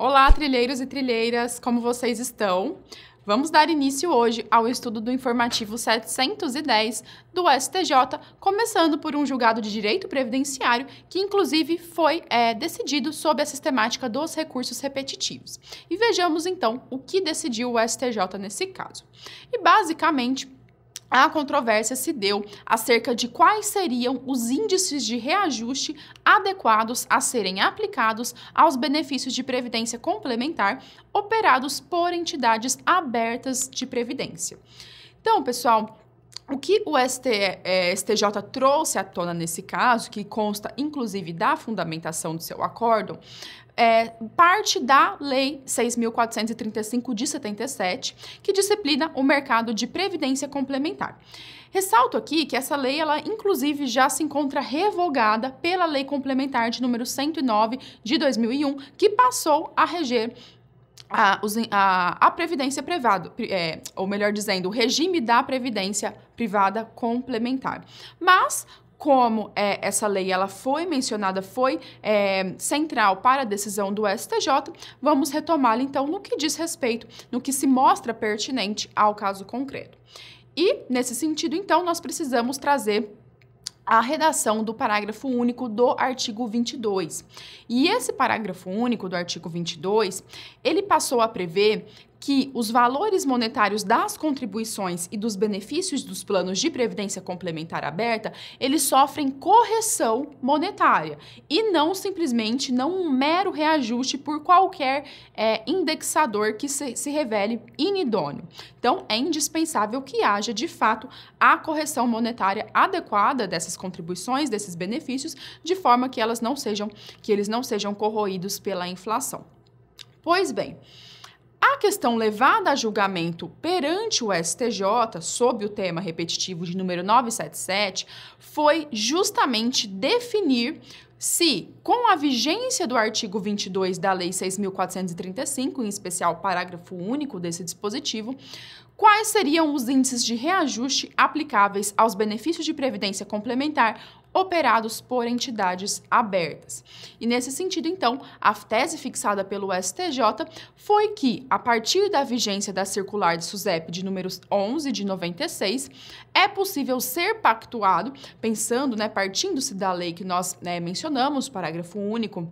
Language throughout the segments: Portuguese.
Olá, trilheiros e trilheiras, como vocês estão? Vamos dar início hoje ao estudo do informativo 710 do STJ, começando por um julgado de direito previdenciário que, inclusive, foi decidido sob a sistemática dos recursos repetitivos. E vejamos, então, o que decidiu o STJ nesse caso. E, basicamente, a controvérsia se deu acerca de quais seriam os índices de reajuste adequados a serem aplicados aos benefícios de previdência complementar operados por entidades abertas de previdência. Então, pessoal, o que o STJ trouxe à tona nesse caso, que consta inclusive da fundamentação do seu acórdão, parte da Lei 6.435 de 77, que disciplina o mercado de previdência complementar. Ressalto aqui que essa lei, ela inclusive já se encontra revogada pela Lei Complementar de número 109 de 2001, que passou a reger a previdência privada, ou melhor dizendo, o regime da previdência privada complementar. Mas como essa lei ela foi mencionada, foi central para a decisão do STJ, vamos retomá-la então no que diz respeito, no que se mostra pertinente ao caso concreto. E, nesse sentido, então, nós precisamos trazer a redação do parágrafo único do artigo 22. E esse parágrafo único do artigo 22, ele passou a prever que os valores monetários das contribuições e dos benefícios dos planos de previdência complementar aberta, eles sofrem correção monetária e não simplesmente um mero reajuste por qualquer indexador que se revele inidôneo. Então, é indispensável que haja, de fato, a correção monetária adequada dessas contribuições, desses benefícios, de forma que eles não sejam corroídos pela inflação. Pois bem, a questão levada a julgamento perante o STJ, sob o tema repetitivo de número 977, foi justamente definir se, com a vigência do artigo 22 da Lei 6.435, em especial o parágrafo único desse dispositivo, quais seriam os índices de reajuste aplicáveis aos benefícios de previdência complementar operados por entidades abertas. E nesse sentido, então, a tese fixada pelo STJ foi que, a partir da vigência da circular de SUSEP de número 11 de 96, é possível ser pactuado, pensando, partindo-se da lei que nós mencionamos, parágrafo único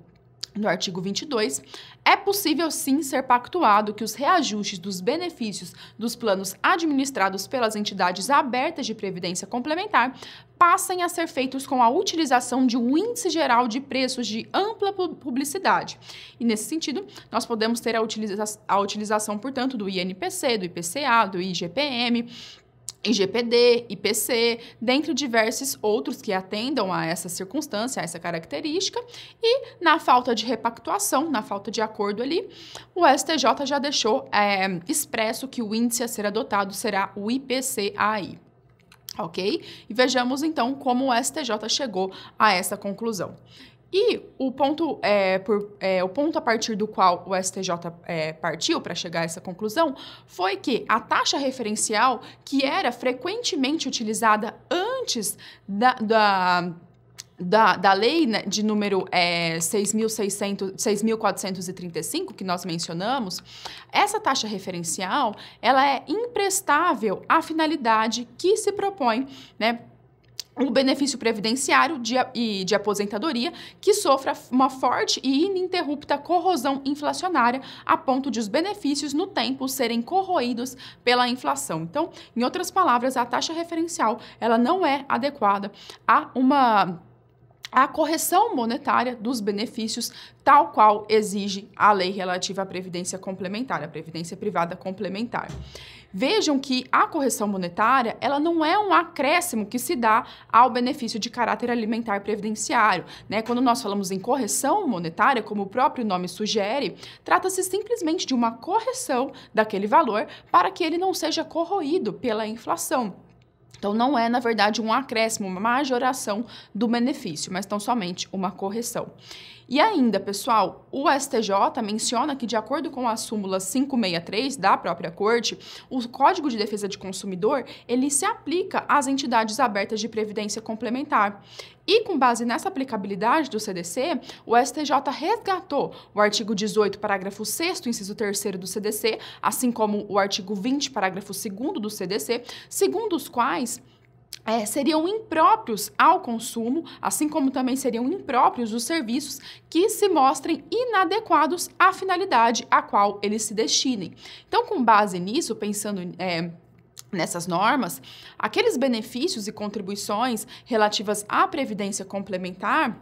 do artigo 22, é possível sim ser pactuado que os reajustes dos benefícios dos planos administrados pelas entidades abertas de previdência complementar passem a ser feitos com a utilização de um índice geral de preços de ampla publicidade. E nesse sentido, nós podemos ter a utilização, portanto, do INPC, do IPCA, do IGPM, IGPD, IPC, dentre diversos outros que atendam a essa circunstância, a essa característica, e na falta de repactuação, na falta de acordo ali, o STJ já deixou expresso que o índice a ser adotado será o IPCAI. Ok? E vejamos então como o STJ chegou a essa conclusão. E o ponto a partir do qual o STJ partiu para chegar a essa conclusão foi que a taxa referencial, que era frequentemente utilizada antes da lei de número 6.435, que nós mencionamos, essa taxa referencial ela é imprestável à finalidade que se propõe, o benefício previdenciário de aposentadoria que sofra uma forte e ininterrupta corrosão inflacionária a ponto de os benefícios no tempo serem corroídos pela inflação. Então, em outras palavras, a taxa referencial ela não é adequada a correção monetária dos benefícios, tal qual exige a lei relativa à previdência complementar, a previdência privada complementar. Vejam que a correção monetária, ela não é um acréscimo que se dá ao benefício de caráter alimentar previdenciário, Quando nós falamos em correção monetária, como o próprio nome sugere, trata-se simplesmente de uma correção daquele valor para que ele não seja corroído pela inflação. Então, não é, na verdade, um acréscimo, uma majoração do benefício, mas tão somente uma correção. E ainda, pessoal, o STJ menciona que, de acordo com a súmula 563 da própria Corte, o Código de Defesa do Consumidor, ele se aplica às entidades abertas de previdência complementar. E, com base nessa aplicabilidade do CDC, o STJ resgatou o artigo 18, parágrafo 6º, inciso 3º do CDC, assim como o artigo 20, parágrafo 2º do CDC, segundo os quais seriam impróprios ao consumo, assim como também seriam impróprios os serviços que se mostrem inadequados à finalidade a qual eles se destinem. Então, com base nisso, pensando nessas normas, aqueles benefícios e contribuições relativas à previdência complementar,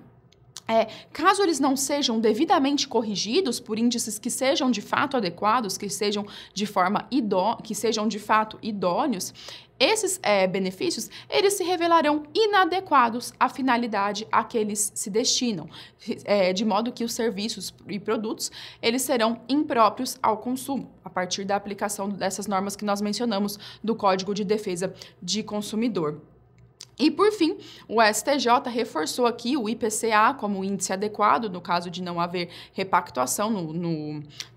caso eles não sejam devidamente corrigidos por índices que sejam de fato adequados, que sejam de fato idôneos, esses benefícios, eles se revelarão inadequados à finalidade a que eles se destinam, de modo que os serviços e produtos, eles serão impróprios ao consumo, a partir da aplicação dessas normas que nós mencionamos do Código de Defesa de Consumidor. E, por fim, o STJ reforçou aqui o IPCA como índice adequado, no caso de não haver repactuação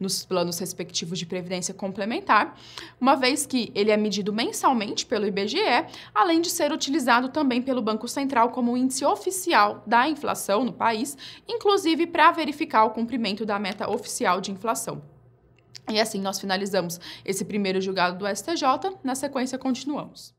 nos planos respectivos de previdência complementar, uma vez que ele é medido mensalmente pelo IBGE, além de ser utilizado também pelo Banco Central como índice oficial da inflação no país, inclusive para verificar o cumprimento da meta oficial de inflação. E assim nós finalizamos esse primeiro julgado do STJ, na sequência continuamos.